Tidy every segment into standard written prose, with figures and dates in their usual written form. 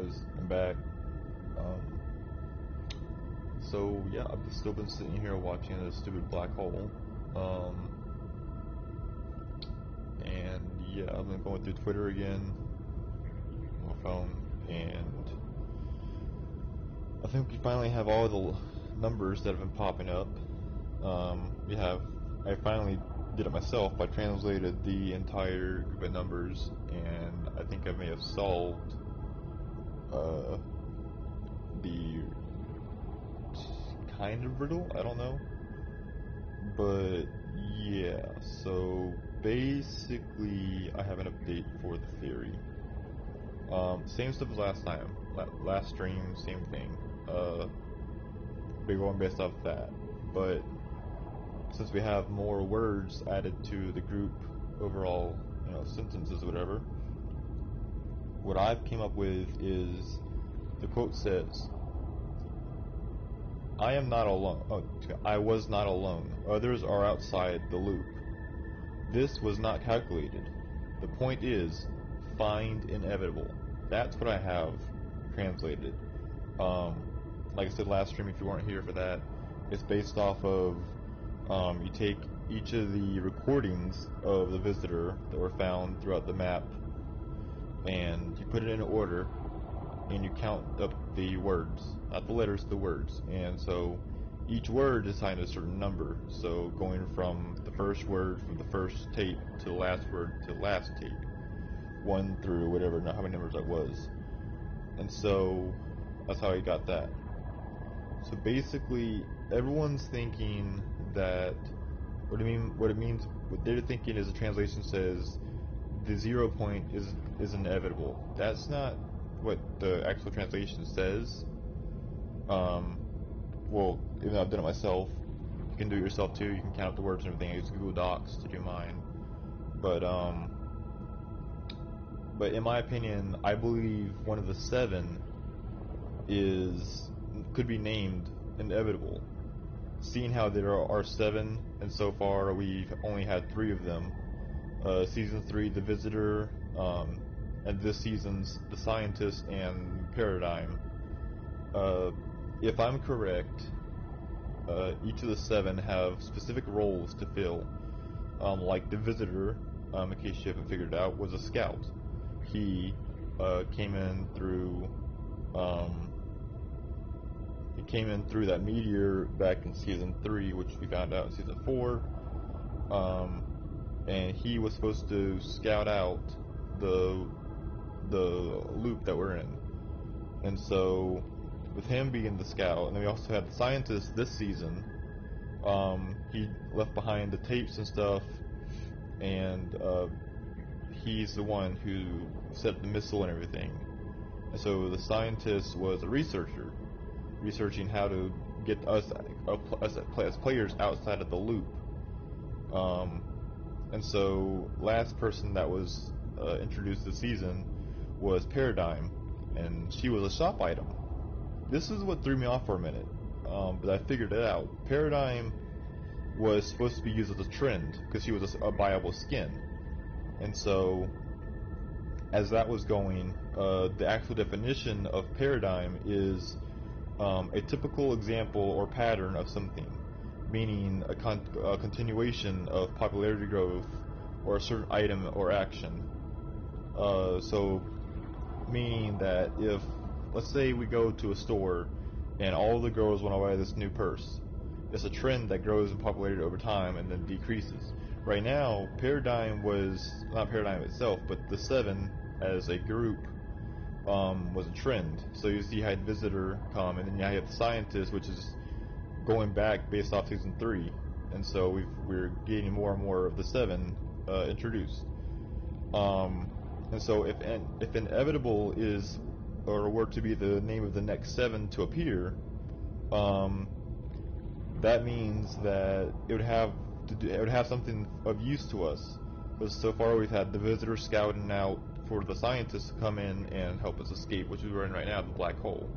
guys, I'm back. So yeah, I've still been sitting here watching this stupid black hole. And yeah, I've been going through Twitter again on my phone, and I think we finally have all the numbers that have been popping up. I finally did it myself. I translated the entire group of numbers, and I think I may have solved the kind of riddle. I don't know, but yeah. So basically, I have an update for the theory. Same stuff as last time. Last stream, same thing. Big one based off that, but since we have more words added to the group overall, sentences or whatever, what I've came up with is the quote says, "I am not alone. I was not alone. Others are outside the loop. This was not calculated. The point is, find inevitable." That's what I have translated. Like I said last stream, if you weren't here for that, it's based off of you take each of the recordings of the visitor that were found throughout the map, and you put it in order, and you count up the words, not the letters, the words. And so each word is assigned a certain number. So going from the first word from the first tape to the last word to the last tape, 1 through whatever, not how many numbers that was. And so that's how I got that. So basically, everyone's thinking that what they're thinking is the translation says the 0 point is inevitable. That's not what the actual translation says. Well, even though I've done it myself, you can do it yourself too. You can count up the words and everything. I use Google Docs to do mine. But in my opinion, I believe one of the 7 could be named inevitable. Seeing how there are 7, and so far we've only had 3 of them. Season 3, the visitor, and this season's the scientist and paradigm. If I'm correct, each of the 7 have specific roles to fill. Like the visitor, in case you haven't figured it out, was a scout. He came in through that meteor back in season 3, which we found out in season 4. And he was supposed to scout out the loop that we're in. And so with him being the scout, and then we also had the scientist this season. He left behind the tapes and stuff, and he's the one who set up the missile and everything. And so the scientist was a researcher, researching how to get us as players outside of the loop. And so last person that was introduced this season was Paradigm, and she was a shop item. This is what threw me off for a minute, but I figured it out. Paradigm was supposed to be used as a trend because she was a buyable skin. And so as that was going, the actual definition of paradigm is a typical example or pattern of something, meaning a continuation of popularity growth or a certain item or action. So meaning that if, let's say we go to a store and all the girls want to buy this new purse, it's a trend that grows in popularity over time and then decreases. Right now, Paradigm was, not Paradigm itself, but the 7 as a group was a trend. So you see, you had Visitor come, and then you have the Scientist, which is going back based off season 3. And so we're getting more and more of the 7 introduced. And so if inevitable is, or were to be the name of the next 7 to appear, that means that it would have something of use to us. Because so far we've had the Visitor scouting out for the Scientists to come in and help us escape, which we're in right now, the black hole.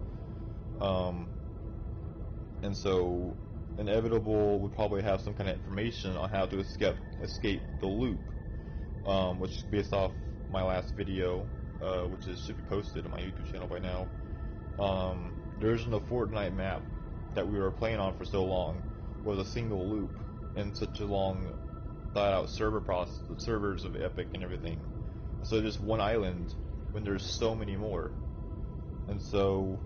And so inevitable would probably have some kind of information on how to escape the loop, which based off my last video, which should be posted on my YouTube channel by now. The original Fortnite map that we were playing on for so long was a single loop and such a long thought out servers of Epic and everything. So just one island when there's so many more. And so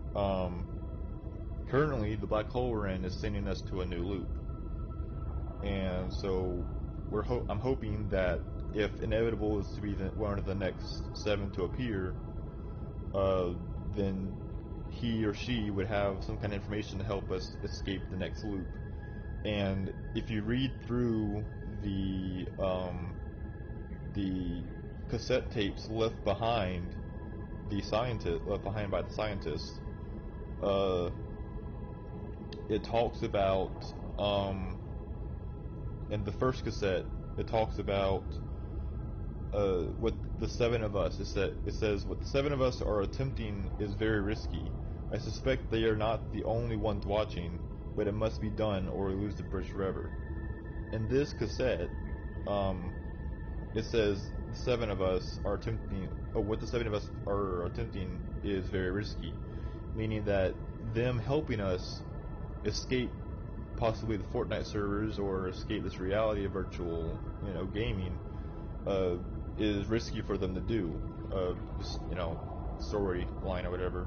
currently the black hole we're in is sending us to a new loop. And so I'm hoping that if Inevitable is to be one of the next 7 to appear, then he or she would have some kind of information to help us escape the next loop. And if you read through the cassette tapes left behind by the scientists, it talks about in the first cassette, it talks about what the 7 of us. It says what the 7 of us are attempting is very risky. I suspect they are not the only ones watching, but it must be done or we lose the bridge forever. In this cassette, it says the 7 of us are attempting. What the 7 of us are attempting is very risky, meaning that them helping us escape possibly the Fortnite servers or escape this reality of virtual, gaming, is risky for them to do. Just, storyline or whatever.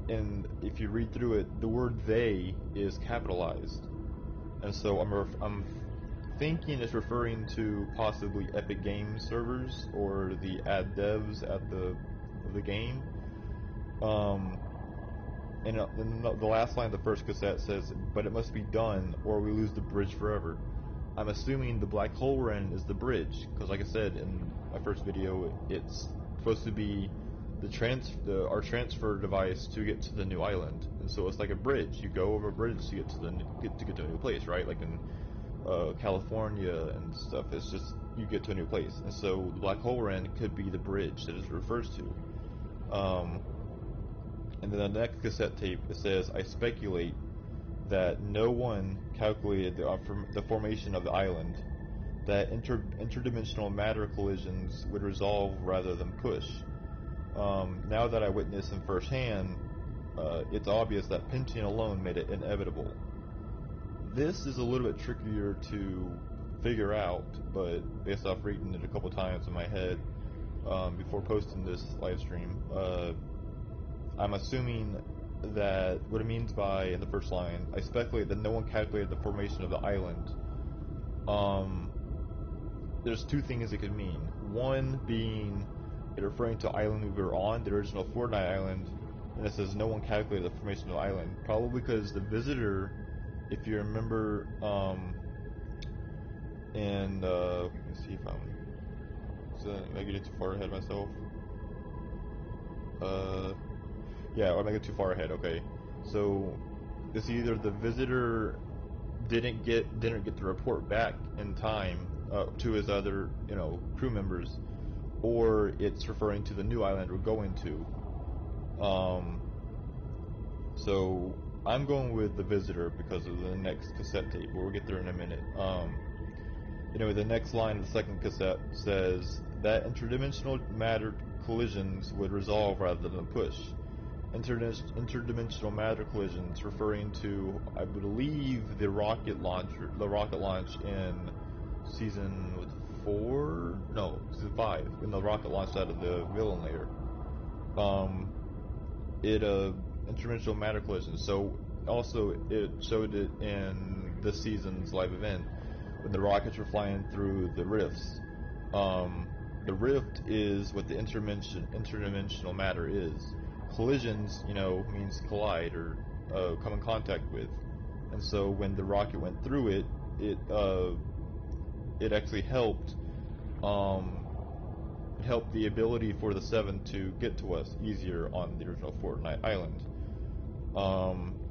And if you read through it, the word "they" is capitalized, and so I'm thinking it's referring to possibly Epic Games servers or the ad devs of the game. And the last line of the first cassette says, "But it must be done, or we lose the bridge forever." I'm assuming the black hole we're in is the bridge, because like I said in my first video, it's supposed to be our transfer device to get to the new island, and so it's like a bridge. You go over a bridge to get to a new place, right? Like in California and stuff. It's just you get to a new place, and so the black hole we're in could be the bridge that it refers to. And then the next cassette tape, it says, "I speculate that no one calculated the formation of the island, that interdimensional matter collisions would resolve rather than push. Now that I witnessed them firsthand, it's obvious that pinching alone made it inevitable." This is a little bit trickier to figure out, but based off reading it a couple times in my head before posting this live stream, I'm assuming that what it means by, in the first line, "I speculate that no one calculated the formation of the island." There's two things it could mean. One being it referring to island we were on, the original Fortnite island, and it says no one calculated the formation of the island. Probably because the visitor, if you remember, and let me see if I'm getting too far ahead of myself. Yeah, or am I getting too far ahead? Okay, so it's either the visitor didn't get the report back in time to his other crew members, or it's referring to the new island we're going to. So I'm going with the visitor because of the next cassette tape, but we'll get there in a minute. The next line of the second cassette says that interdimensional matter collisions would resolve rather than push. Interdimensional matter collisions, referring to, I believe, the rocket launch in season 5, when the rocket launched out of the villain layer. Interdimensional matter collisions. So also it showed it in this season's live event when the rockets were flying through the rifts. The rift is what the interdimensional matter is. Collisions, means collide or come in contact with, and so when the rocket went through it, it actually helped the ability for the 7 to get to us easier on the original Fortnite island.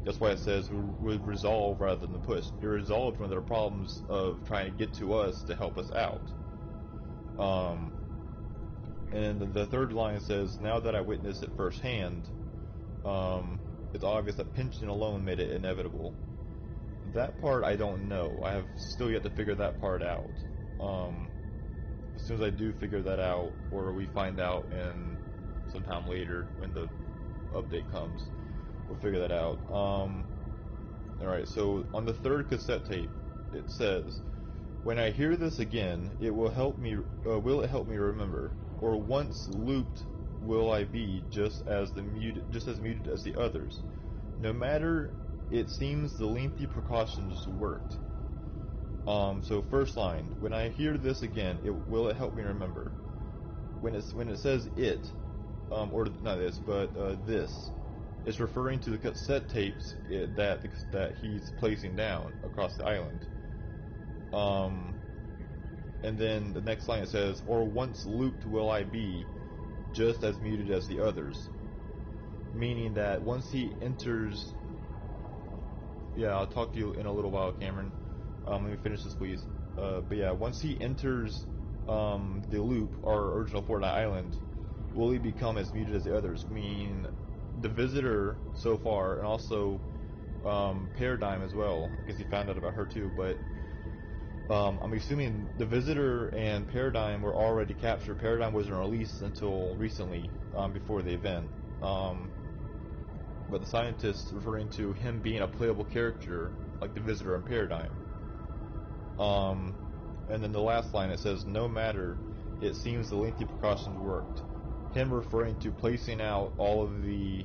That's why it says we would resolve rather than push. It resolved one of their problems of trying to get to us to help us out. And the third line says, "Now that I witnessed it firsthand, it's obvious that pinching alone made it inevitable." That part I don't know. I have still yet to figure that part out. soon as I do figure that out, or we find out in sometime later when the update comes, we'll figure that out. Alright, so on the third cassette tape, it says, "When I hear this again, it will help me. Will it help me remember? Or once looped, will I be just as muted as the others? No matter. It seems the lengthy precautions worked." So first line, when I hear this again, will it help me remember? When it says it, or not this, but this, it's referring to the cassette tapes that he's placing down across the island. And then the next line it says, "Or once looped will I be, just as muted as the others." Meaning that once he enters... Yeah, I'll talk to you in a little while, Cameron. Let me finish this, please. But yeah, once he enters the loop, our original Fortnite island, will he become as muted as the others? Meaning the visitor so far, and also Paradigm as well, because he found out about her too, but I'm assuming the visitor and Paradigm were already captured. Paradigm wasn't released until recently, before the event. But the scientist referring to him being a playable character, like the visitor and Paradigm. And then the last line, it says, "No matter, it seems the lengthy precautions worked." Him referring to placing out all of the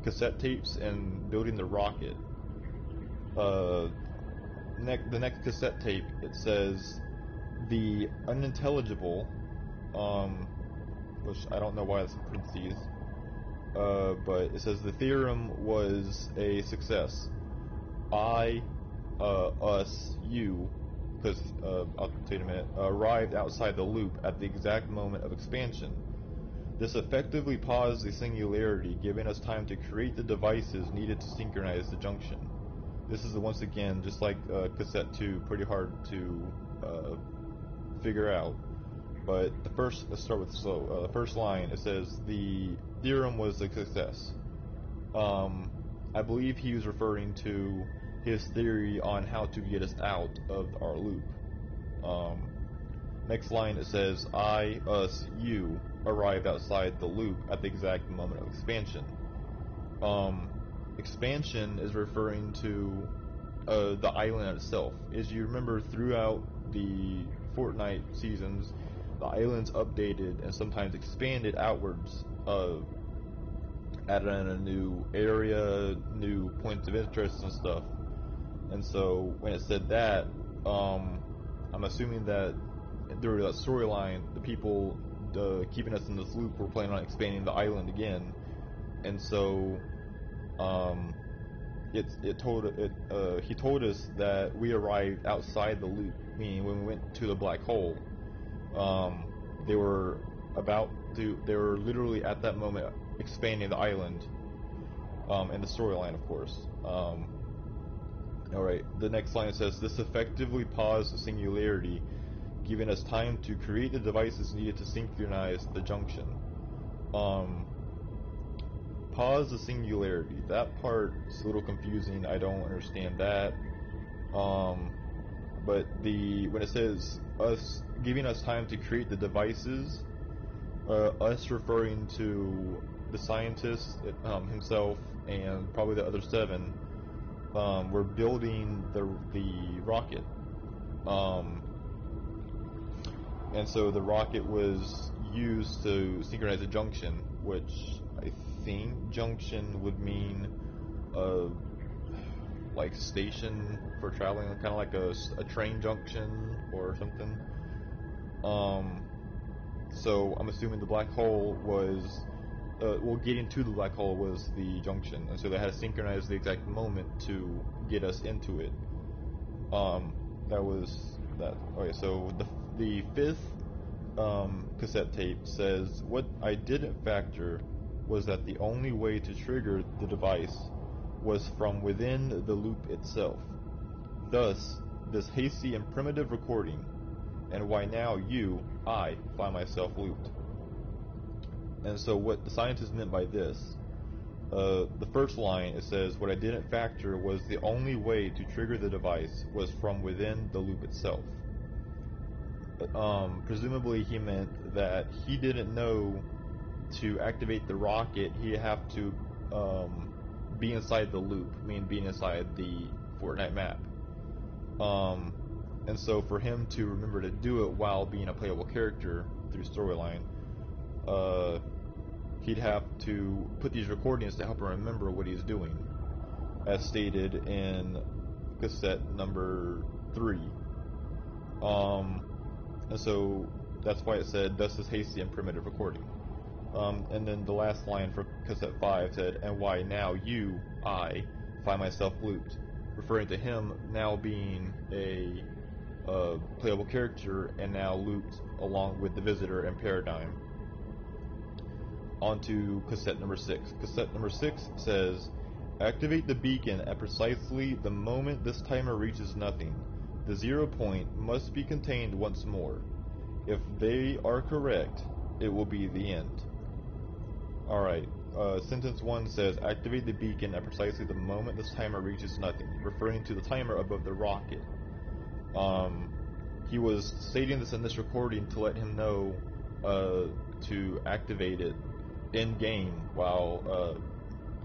cassette tapes and building the rocket. The next cassette tape, it says, "The unintelligible," which I don't know why it's in parentheses, but it says, "The theorem was a success. I, us, you," because I'll tell you in a minute, "arrived outside the loop at the exact moment of expansion. This effectively paused the singularity, giving us time to create the devices needed to synchronize the junction." This is once again, just like cassette 2, pretty hard to figure out. But let's start with slow. The first line, it says, "The theorem was a success." I believe he was referring to his theory on how to get us out of our loop. Next line, it says, "I, us, you arrived outside the loop at the exact moment of expansion." Expansion is referring to the island itself. As you remember, throughout the Fortnite seasons, the island's updated and sometimes expanded outwards, added in a new area, new points of interest and stuff. And so when it said that, I'm assuming that during that storyline, the people keeping us in this loop were planning on expanding the island again, and so he told us that we arrived outside the loop, meaning when we went to the black hole, they were literally at that moment expanding the island, and the storyline, of course. Alright, the next line says, "This effectively paused the singularity, giving us time to create the devices needed to synchronize the junction." Pause the singularity. That part's a little confusing. I don't understand that. But when it says us giving us time to create the devices, us referring to the scientist himself and probably the other 7, we're building the rocket. And so the rocket was used to synchronize the junction, which I think junction would mean like station for traveling, kind of like a train junction or something. So I'm assuming the black hole was, getting to the black hole was the junction, and so they had to synchronize the exact moment to get us into it. That was that. Okay, so the 5th cassette tape says, "What I didn't factor was that the only way to trigger the device was from within the loop itself. Thus, this hasty and primitive recording, and why now I find myself looped." And so what the scientist meant by this, the first line, it says, "What I didn't factor was the only way to trigger the device was from within the loop itself." presumably he meant that he didn't know to activate the rocket, he'd have to be inside the loop, meaning being inside the Fortnite map. And so for him to remember to do it while being a playable character through storyline, he'd have to put these recordings to help him remember what he's doing, as stated in cassette number 3. And so that's why it said, "Thus is hasty and primitive recording." And then the last line for cassette 5 said, "And why now I, find myself looped," referring to him now being a playable character and now looped along with the visitor and Paradigm. On to cassette number 6. Cassette number 6 says, "Activate the beacon at precisely the moment this timer reaches nothing. The 0 point must be contained once more. If they are correct, it will be the end." Alright, sentence 1 says, "Activate the beacon at precisely the moment this timer reaches nothing," referring to the timer above the rocket. He was stating this in this recording to let him know to activate it in game while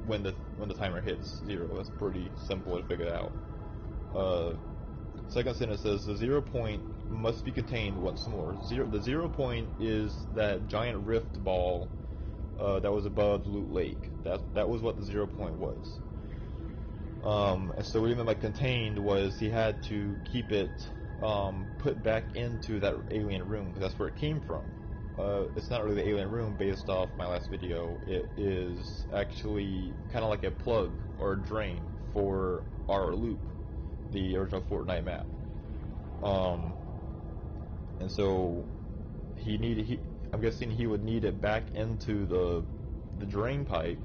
when the timer hits 0. That's pretty simple to figure out. Second sentence says, "The 0 point must be contained once more." The 0 point is that giant rift ball that was above Loot Lake. That was what the 0 point was. And so what he meant by contained was he had to keep it put back into that alien room, because that's where it came from. It's not really the alien room based off my last video. It is actually kind of like a plug or a drain for our loop, the original Fortnite map. And so I'm guessing he would need it back into the drain pipe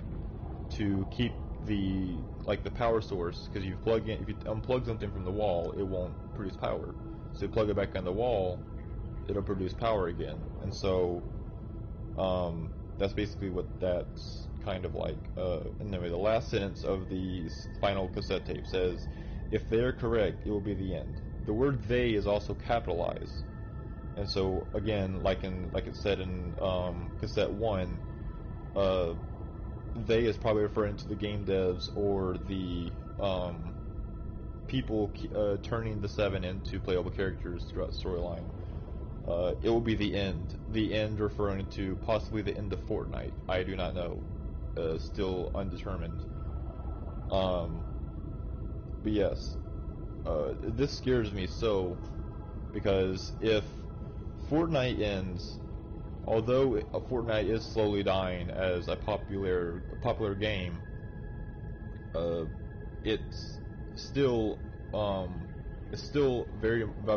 to keep the power source, because if you unplug something from the wall, it won't produce power. So you plug it back on the wall, it'll produce power again. And so that's basically what that's kind of like. And anyway, the last sentence of the final cassette tape says, "If they are correct, it will be the end." The word "they" is also capitalized. And so again, like it said in cassette 1, they is probably referring to the game devs or the people turning the 7 into playable characters throughout the storyline. It will be the end. The end referring to possibly the end of Fortnite. I do not know. Still undetermined. But yes, this scares me so, because if Fortnite ends, although Fortnite is slowly dying as a popular game, it's still a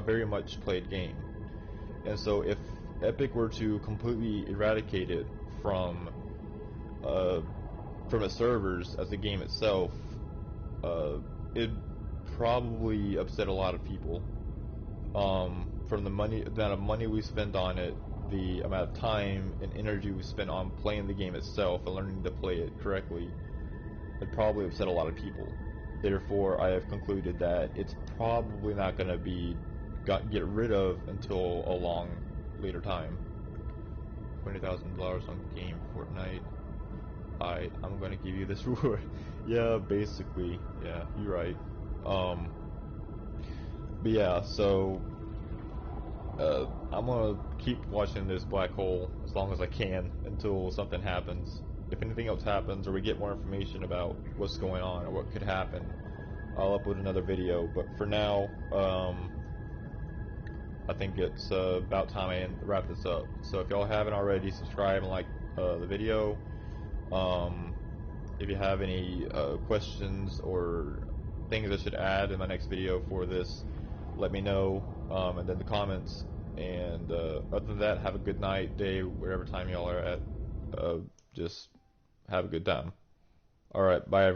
very much played game. And so if Epic were to completely eradicate it from its servers as a game itself, it'd probably upset a lot of people. From the amount of money we spend on it, the amount of time and energy we spend on playing the game itself and learning to play it correctly, it'd probably upset a lot of people. Therefore, I have concluded that it's probably not going to be get rid of until a long later time. $20,000 on game Fortnite. I'm going to give you this reward. Yeah, basically. Yeah, you're right. But yeah, so I'm gonna keep watching this black hole as long as I can until something happens. If anything else happens or we get more information about what's going on or what could happen, I'll upload another video. But for now, I think it's about time I wrap this up. So if y'all haven't already, subscribe and like the video. If you have any questions or things I should add in my next video for this, let me know, and then the comments. And other than that, have a good night, day, wherever time y'all are at. Just have a good time. Alright, bye everyone.